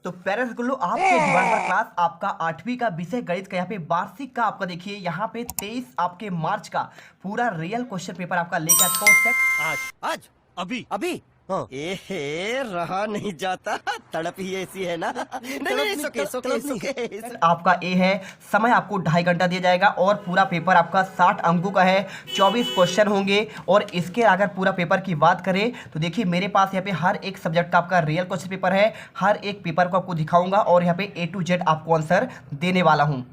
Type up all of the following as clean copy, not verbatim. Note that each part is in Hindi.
तो पेरेंट्स को लो आपके जुबान पर क्लास आपका 8वीं का विषय गणित का यहाँ पे वार्षिक का आपका देखिए यहाँ पे 23 आपके मार्च का पूरा रियल क्वेश्चन पेपर आपका लेकर आज कौन तक आज आज अभी अभी हाँ। एहे रहा नहीं जाता, तड़प ही ऐसी है ना। नहीं सुके आपका ए है। समय आपको 2.5 घंटा दिया जाएगा और पूरा पेपर आपका 60 अंकों का है। 24 क्वेश्चन होंगे और इसके अगर पूरा पेपर की बात करें तो देखिए मेरे पास यहाँ पे हर एक सब्जेक्ट का आपका रियल क्वेश्चन पेपर है। हर एक पेपर को आपको दिखाऊंगा और यहाँ पे A to Z आपको आंसर देने वाला हूँ।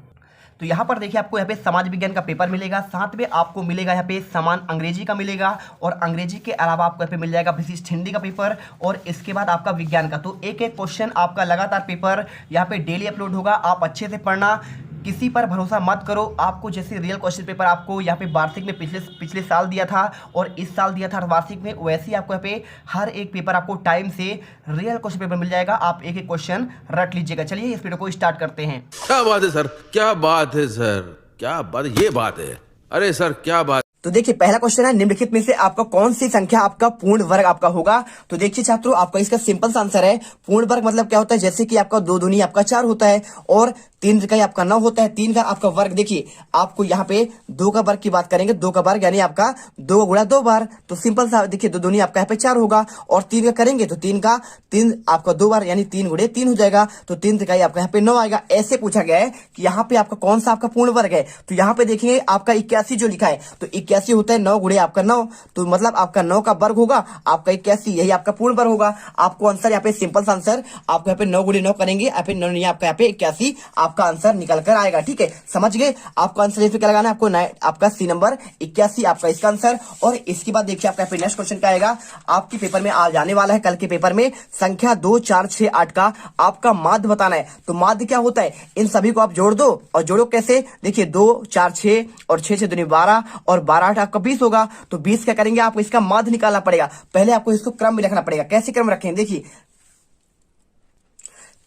तो यहाँ पर देखिए आपको यहाँ पे समाज विज्ञान का पेपर मिलेगा, साथ में आपको मिलेगा यहाँ पे समान अंग्रेजी का मिलेगा और अंग्रेजी के अलावा आपको यहाँ पे मिल जाएगा विशिष्ट हिंदी का पेपर और इसके बाद आपका विज्ञान का। तो एक एक क्वेश्चन आपका लगातार पेपर यहाँ पे डेली अपलोड होगा। आप अच्छे से पढ़ना, किसी पर भरोसा मत करो। आपको जैसे रियल क्वेश्चन पेपर आपको यहाँ पे वार्षिक में पिछले साल दिया था और इस साल दिया था वार्षिक में, वैसे ही आपको यहाँ पे हर एक पेपर आपको टाइम से रियल क्वेश्चन पेपर मिल जाएगा। आप एक एक क्वेश्चन रट लीजिएगा। चलिए इस वीडियो को स्टार्ट करते हैं। क्या बात है सर, क्या बात है सर, क्या बात, ये बात है। अरे सर क्या बात। तो देखिए पहला क्वेश्चन है, निम्नलिखित में से आपका कौन सी संख्या आपका पूर्ण वर्ग आपका होगा। तो देखिए छात्रों आपका इसका सिंपल सा आंसर है। पूर्ण वर्ग मतलब क्या होता है, जैसे कि आपका 2 दूनी आपका 4 होता है और 3 का आपका 9 होता है। 3 का आपका वर्ग देखिए आपको यहाँ पे 2 का वर्ग की बात करेंगे, 2 का वर्ग यानी आपका 2 गुणा 2 बार। तो सिंपल सा देखिए 2 दूनी आपका यहाँ पे 4 होगा और 3 का करेंगे तो 3 का 3 आपका 2 बार यानी 3 गुणे 3 हो जाएगा। तो 3 का आपका यहाँ पे 9 आएगा। ऐसे पूछा गया है कि यहाँ पे आपका कौन सा आपका पूर्ण वर्ग है। तो यहाँ पे देखिए आपका 81 जो लिखा है, तो 81 होता है 9 गुणे आपका 9, तो मतलब आपका 9 का वर्ग होगा आपका 81, यही आपका पूर्ण वर्ग होगा। आपको आंसर यहाँ पे सिंपल सा आंसर आपको यहाँ पे 9 गुणे 9 करेंगे, यहाँ पे 9 आपका यहाँ पे 81 आपका आंसर निकल कर आएगा। ठीक है, समझ गए। आपका आंसर इसमें क्या लगाना है, आपको आपका सी नंबर 81 आपका इसका आंसर। और इसके बाद देखिए आपका नेक्स्ट क्वेश्चन क्या आएगा आपके पेपर में आ जाने वाला है कल के पेपर में। संख्या 2 4 6 8 का आपका माध्य बताना है। तो माध्य क्या होता है, इन सभी को आप जोड़ दो और जोड़ो कैसे, देखिए 2 4 6 और 6 6 दूनी 12 और 12 8 आपका 20 होगा। तो 20 क्या करेंगे, आपको इसका माध्य निकालना पड़ेगा। पहले आपको इसको क्रम में रखना पड़ेगा। कैसे क्रम रखें देखिए,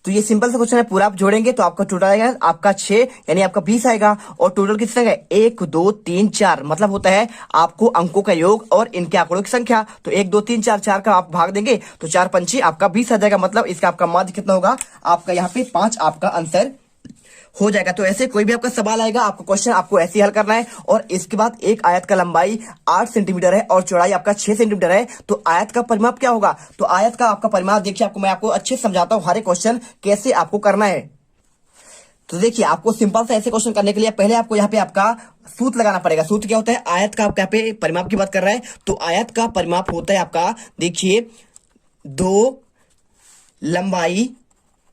तो ये सिंपल सा क्वेश्चन है, पूरा आप जोड़ेंगे तो आपका टोटल आएगा आपका 6 यानी आपका 20 आएगा। और टोटल कितने है, 1 2 3 4 मतलब होता है आपको अंकों का योग और इनके आंकड़ों की संख्या। तो 1 2 3 4 4 का आप भाग देंगे तो 4 पंची आपका 20 आ जाएगा। मतलब इसका आपका माध्य कितना होगा, आपका यहाँ पे 5 आपका आंसर हो जाएगा। तो ऐसे कोई भी आपका सवाल आएगा, आपको क्वेश्चन आपको ऐसे हल करना है। और इसके बाद एक आयत का लंबाई 8 सेंटीमीटर है और चौड़ाई आपका 6 सेंटीमीटर है। तो आयत का परिमाप क्या होगा, तो आयत का आपका परिमाप देखिए मैं आपको अच्छे से समझाता हूं हर एक क्वेश्चन कैसे आपको करना है। तो देखिए आपको सिंपल सा ऐसे क्वेश्चन करने के लिए पहले आपको यहाँ पे आपका सूत्र लगाना पड़ेगा। सूत्र क्या होता है, आयत का आपका यहाँ पे परिमाप की बात कर रहा है तो आयत का परिमाप होता है आपका देखिए 2 लंबाई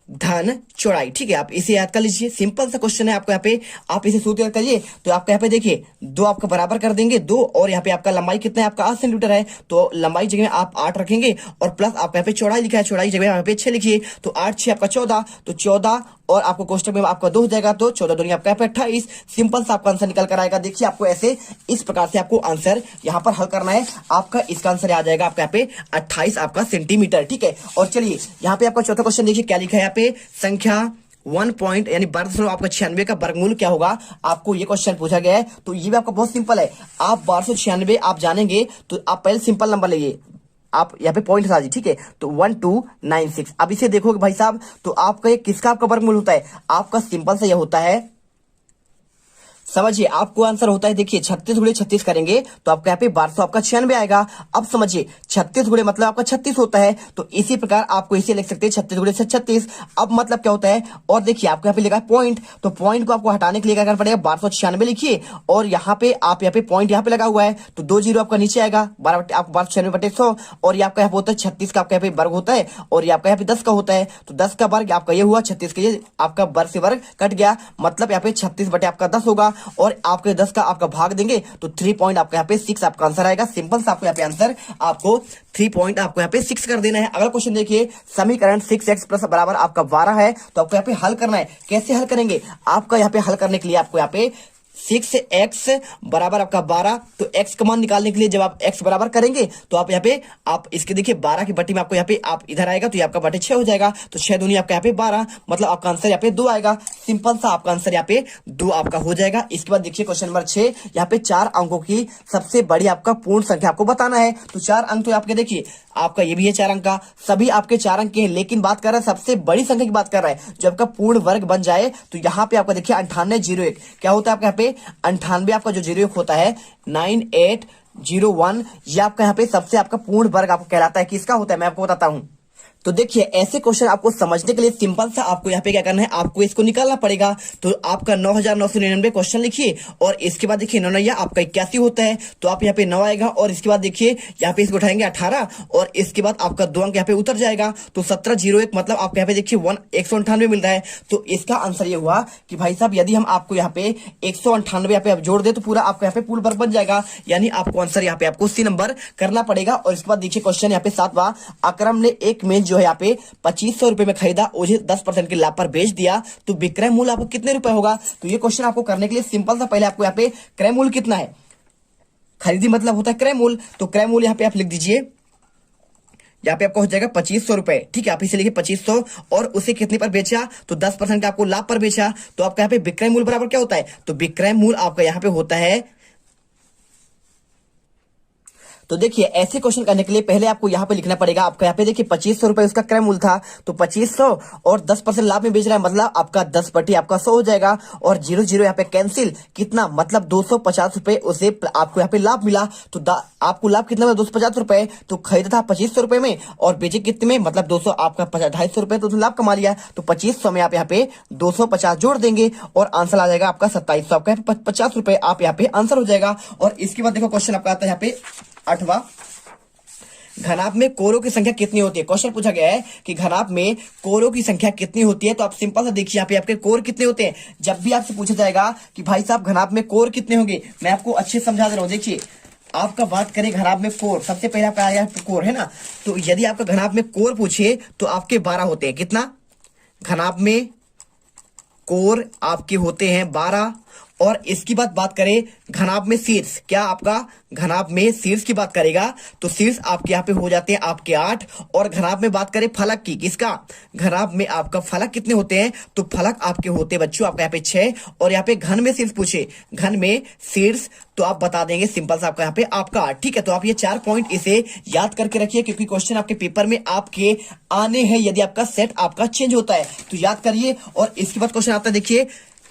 धन चौड़ाई। ठीक है, आप इसे याद कर लीजिए। सिंपल सा क्वेश्चन है आपको यहाँ पे, आप इसे सूत्र याद करिए। तो आपको यहाँ पे देखिए 2 आपका बराबर कर देंगे 2 और यहाँ पे आपका लंबाई कितना है आपका 8 सेंटीमीटर है। तो लंबाई जगह में आप 8 रखेंगे और प्लस आपको यहाँ पे चौड़ाई लिखा है, चौड़ाई जगह यहाँ पे 6 लिखिए। तो 8 6 आपका 14, तो 14 और आपको कोष्टक में आपका 2 हो जाएगा तो 14 दूनी आपका यहाँ पे 28। सिंपल सा आपका आंसर निकल कर आएगा। देखिए आपको ऐसे इस प्रकार से आपको आंसर यहाँ पर हल करना है। आपका इसका आंसर आ जाएगा आपका यहाँ पे 28 आपका सेंटीमीटर। ठीक है, और चलिए यहाँ पे आपका चौथा क्वेश्चन देखिए क्या लिखा है यहाँ पे, संख्या 1 पॉइंट यानी 12 आपका 96 का वर्गमूल क्या होगा, आपको ये क्वेश्चन पूछा गया है। तो ये भी आपका बहुत सिंपल है। आप 1296 आप जानेंगे तो आप पहले सिंपल नंबर लेंगे, आप यहाँ पे पॉइंट हटा दीजिए। ठीक है, तो 1296। अब इसे देखोगे भाई साहब तो आपका ये किसका आपका वर्गमूल होता है, आपका सिंपल सा यह होता है, समझिए आपको आंसर होता है देखिए 36 गुणे 36 करेंगे तो आपका यहाँ पे 1200 आपका 96 आएगा। अब समझिए 36 गुणे मतलब आपका 36 होता है। तो इसी प्रकार आपको इसे लिख सकते हैं 36 गुणे से 36। अब मतलब क्या होता है, और देखिए आपको यहाँ पे लिखा है पॉइंट, तो पॉइंट को आपको हटाने के लिए क्या करना पड़ेगा, 1296 लिखिए और यहाँ पे आप यहाँ पे पॉइंट यहाँ पे लगा हुआ है तो 2 जीरो आपका नीचे आएगा, 1296/100 और ये आपका यहाँ पे होता है 36 का आपका यहाँ पे वर्ग होता है और ये आपका यहाँ पे 10 का होता है। तो 10 का वर्ग आपका ये हुआ, 36 का ये आपका वर्ग से वर्ग कट गया, मतलब यहाँ पे 36 बटे आपका 10 होगा और आपके 10 का आपका भाग देंगे तो 3 पॉइंट आपका यहाँ पे 6 आपका आंसर आएगा। सिंपल सा आपको यहाँ पे आंसर आपको 3 पॉइंट आपको यहाँ पे 6 कर देना है। अगला क्वेश्चन देखिए, समीकरण 6x प्लस बराबर आपका 12 है तो आपको यहाँ पे हल करना है। कैसे हल करेंगे, आपका यहाँ पे हल करने के लिए आपको यहाँ पे 6x बराबर आपका 12। तो x का मान निकालने के लिए जब आप x बराबर करेंगे तो आप यहाँ पे आप इसके देखिए 12 की बट्टी में आपको यहाँ पे आप इधर आएगा तो ये आपका बटे 6 हो जाएगा। तो 6 दूनी आपका यहाँ पे 12, मतलब आपका आंसर यहाँ पे 2 आएगा। सिंपल सा आपका आंसर यहाँ पे 2 आपका हो जाएगा। इसके बाद देखिए क्वेश्चन नंबर 6, यहाँ पे 4 अंकों की सबसे बड़ी आपका पूर्ण संख्या आपको बताना है। तो 4 अंक तो आपके देखिए आपका ये भी है 4 अंक का, सभी आपके 4 अंक के हैं, लेकिन बात कर रहा है सबसे बड़ी संख्या की बात कर रहा है जो आपका पूर्ण वर्ग बन जाए। तो यहाँ पे आपका देखिए 9801 क्या होता है आपका यहाँ पे 98 आपका जो 01 होता है 9801, ये आपका यहाँ पे सबसे आपका पूर्ण वर्ग आपको कहलाता है। किसका होता है मैं आपको बताता हूँ। तो देखिए ऐसे क्वेश्चन आपको समझने के लिए सिंपल सा आपको यहाँ पे क्या करना है, आपको इसको निकालना पड़ेगा। तो आपका 9999 क्वेश्चन लिखिए और इसके बाद देखिए 9 आपका 81 होता है, तो आप यहाँ पे 9 आएगा और इसके बाद देखिए यहाँ पे इसको उठाएंगे 18 और इसके बाद आपका 2 अंक यहाँ पे उतर जाएगा। तो 1701 मतलब आपको यहाँ पे देखिए 198 मिल रहा है। तो इसका आंसर ये हुआ कि भाई साहब यदि हम आपको यहाँ पे 198 यहाँ पे आप जोड़ दे तो पूरा आपका यहाँ पे पूर्ण वर्ग बन जाएगा। यानी आपको आंसर यहाँ पे आपको सी नंबर करना पड़ेगा। और इसके बाद देखिए क्वेश्चन यहाँ पे 7वां, अकरम ने एक मेज जो है यहाँ पे 2500 रुपए में खरीदा, उसे 10% के लाभ पर बेच दिया, तो विक्रय मूल्य आपको कितने रुपए होगा। तो ये क्वेश्चन आपको करने के लिए सिंपल सा पहले आपको यहाँ पे क्रय मूल्य कितना है, खरीदी मतलब होता है क्रय मूल्य। तो क्रय मूल्य यहाँ पे आप लिख दीजिए, यहाँ पे आपको हो जाएगा 2500 रुपए। ठीक है, आप इसे लिखिए 2500 और उसे कितने पर बेचा, तो 10% का आपको लाभ पर बेचा। तो आपका यहाँ पे विक्रय मूल्य बराबर क्या होता है, तो विक्रय मूल्य आपका यहाँ पे होता है। तो देखिए ऐसे क्वेश्चन करने के लिए पहले आपको यहाँ पे लिखना पड़ेगा, आपका यहाँ पे देखिए 2500 रुपए उसका क्रय मूल्य था, तो 2500 और 10% लाभ में बेच रहा है, मतलब आपका 10 बटी आपका 100 हो जाएगा। और 00 यहाँ पे कैंसिल, कितना मतलब 250 रुपए उसे आपको यहाँ पे लाभ मिला। तो आपको लाभ कितना मिला 250 रुपए, तो खरीदा था 2500 रुपए में और बेचे कितने में, मतलब 200 आपका 250 रुपए तो लाभ कमा लिया। तो 2500 में आप यहाँ पे 250 जोड़ देंगे और आंसर आ जाएगा आपका 2700, आपका 50 रुपए आप यहाँ पे आंसर हो जाएगा। और इसके बाद देखो क्वेश्चन आपका आता है यहाँ पे 8वां, घनाभ में कोरों की संख्या कितनी होती है। क्वेश्चन पूछा गया है कि घनाभ में कोरों की संख्या कितनी होती है। तो आप सिंपल सा देखिए यहाँ पे आपके कोर कितने होते हैं। जब भी आपसे पूछा जाएगा कि भाई साहब घनाभ में कोर कितने होंगे, मैं आपको अच्छे से समझा दे रहा हूँ। देखिए आपका बात करें घनाभ में कोर, सबसे पहले आपका आया कोर है ना, तो यदि आपका घनाभ में कोर पूछे तो आपके 12 होते हैं। कितना, घनाभ में कोर आपके होते हैं 12। और इसकी बात करें घनाभ में शीर्ष, क्या आपका घनाभ में शीर्ष की बात करेगा तो शीर्ष आपके यहाँ पे हो जाते हैं आपके 8। और घनाभ में बात करें फलक की, किसका, घनाभ में आपका फलक कितने होते हैं, तो फलक आपके होते हैं बच्चों आपका यहाँ पे 6। और यहाँ पे घन में शीर्ष पूछे, घन में शीर्ष तो आप बता देंगे सिंपल सा आपका यहाँ पे आपका 8। ठीक है, तो आप ये 4 पॉइंट इसे याद करके रखिए क्योंकि क्वेश्चन आपके पेपर में आपके आने हैं यदि आपका सेट आपका चेंज होता है तो याद करिए। और इसके बाद क्वेश्चन आता है देखिए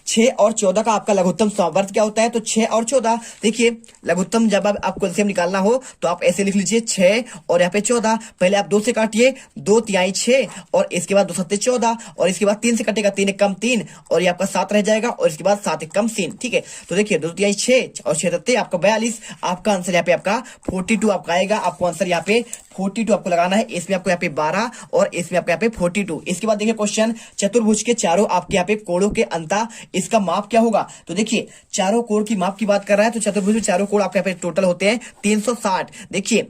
6 और 14 का आपका लघुत्तम समवर्त क्या होता है। तो 6 और 14 देखिए लघुत्तम जब आपको एलसीएम निकालना हो तो आप ऐसे लिख लीजिए 6 और यहाँ पे 14, पहले आप 2 से काटिए, 2 तिहाई 6 और इसके बाद 2 सत्ते 14 और इसके बाद 3 से कटेगा, 3 एक कम 3 और ये आपका 7 रह जाएगा और इसके बाद 7 एक कम 3। ठीक है, तो देखिए 2 तिहाई 6 और 6 सत्ते आपका 42, आपका आंसर यहाँ पे आपका 42 आपका आएगा। आपको आंसर यहाँ पे 42 आपको लगाना है, इसमें आपको यहाँ पे 12 और इसमें आपको यहाँ पे 42। इसके बाद देखिए क्वेश्चन चतुर्भुज के चारों आपके यहाँ पे कोणों के अंतर इसका माप क्या होगा। तो देखिए चारों कोण की माप की बात कर रहा है तो चतुर्भुज में चारों कोण आपके यहाँ पे टोटल होते हैं 360। देखिए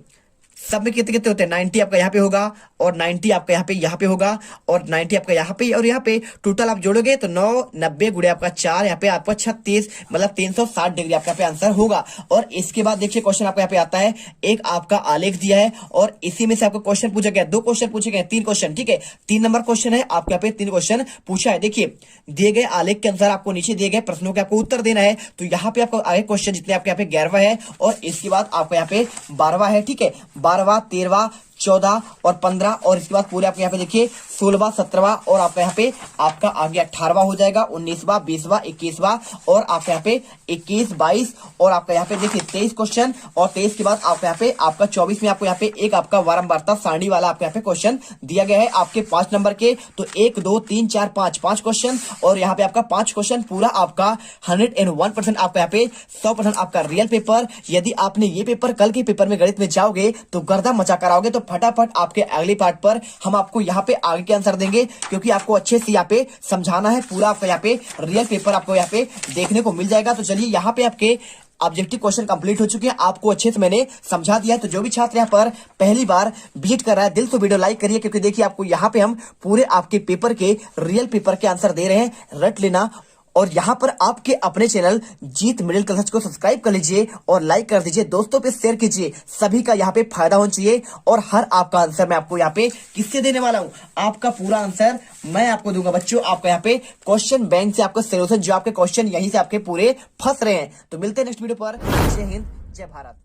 सब में कितने कितने होते हैं, 90 आपका यहाँ पे होगा और 90 आपका यहाँ पे होगा और 90 आपका यहाँ पे और यहाँ पे टोटल आप जोड़ोगे तो 9 90 गुड़े आपका 4 यहाँ पे आपका 36 मतलब 360 डिग्री आपका यहाँ पे आंसर होगा। और इसके बाद देखिए क्वेश्चन आपका यहाँ पे आता है, एक आपका आलेख दिया है और इसी में से आपको क्वेश्चन पूछा गया, 2 क्वेश्चन पूछे गए, 3 क्वेश्चन। ठीक है, 3 नंबर क्वेश्चन है आपके यहाँ पे 3 क्वेश्चन पूछा है। देखिए दिए गए आलेख के अनुसार आपको नीचे दिए गए प्रश्नों के आपको उत्तर देना है। तो यहाँ पे आपको आगे क्वेश्चन जितने आपके यहाँ पे 11वां है और इसके बाद आपका यहाँ पे 12वां है। ठीक है, 12वां 13वां 14 और 15 और इसके बाद पूरे आपके यहाँ पे देखिए 16वां 17वां और आपका यहाँ पे आपका आगे 18वां हो जाएगा, 19वां 20वां 21वां और आपका यहाँ पे 21 22 और आपका यहाँ पे देखिए 23 क्वेश्चन और 23 के बाद आपका यहाँ पे आपका 24 में आपको यहाँ पे एक आपका वारंवारता सारणी वाला आपके यहाँ पे क्वेश्चन दिया गया है आपके 5 नंबर के। तो 1 2 3 4 5 क्वेश्चन और यहाँ पे आपका 5 क्वेश्चन पूरा आपका 101% आपका यहाँ पे 100% आपका रियल पेपर। यदि आपने ये पेपर कल के पेपर में गणित में जाओगे तो गर्दा मचा कर आओगे। तो फटाफट आपके अगले पार्ट पर हम आपको यहाँ पे आगे के आंसर देंगे क्योंकि आपको अच्छे से यहाँ पे समझाना है, पूरा आपका यहाँ पे रियल पेपर आपको यहाँ पे देखने को मिल जाएगा। तो चलिए यहाँ पे आपके ऑब्जेक्टिव क्वेश्चन कंप्लीट हो चुके हैं, आपको अच्छे से मैंने समझा दिया है। तो जो भी छात्र यहाँ पर पहली बार विजिट कर रहा है दिल से वीडियो लाइक करिए क्योंकि देखिए आपको यहाँ पे हम पूरे आपके पेपर के रियल पेपर के आंसर दे रहे हैं, रट लेना। और यहाँ पर आपके अपने चैनल जीत मिडिल क्लास को सब्सक्राइब कर लीजिए और लाइक कर दीजिए, दोस्तों पे शेयर कीजिए, सभी का यहाँ पे फायदा होना चाहिए। और हर आपका आंसर मैं आपको यहाँ पे किससे देने वाला हूँ, आपका पूरा आंसर मैं आपको दूंगा बच्चों। आपका यहाँ पे क्वेश्चन बैंक से आपका सोल्यूशन, जो आपके क्वेश्चन यहीं से आपके पूरे फंस रहे हैं। तो मिलते हैं नेक्स्ट वीडियो पर। जय हिंद, जय भारत।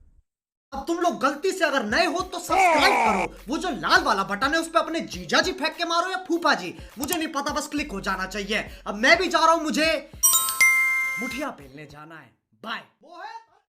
अब तुम लोग गलती से अगर नए हो तो सब्सक्राइब करो, वो जो लाल वाला बटन है उस पर अपने जीजा जी फेंक के मारो या फूफा जी, मुझे नहीं पता, बस क्लिक हो जाना चाहिए। अब मैं भी जा रहा हूं, मुझे मुठिया पेलने जाना है। बाय।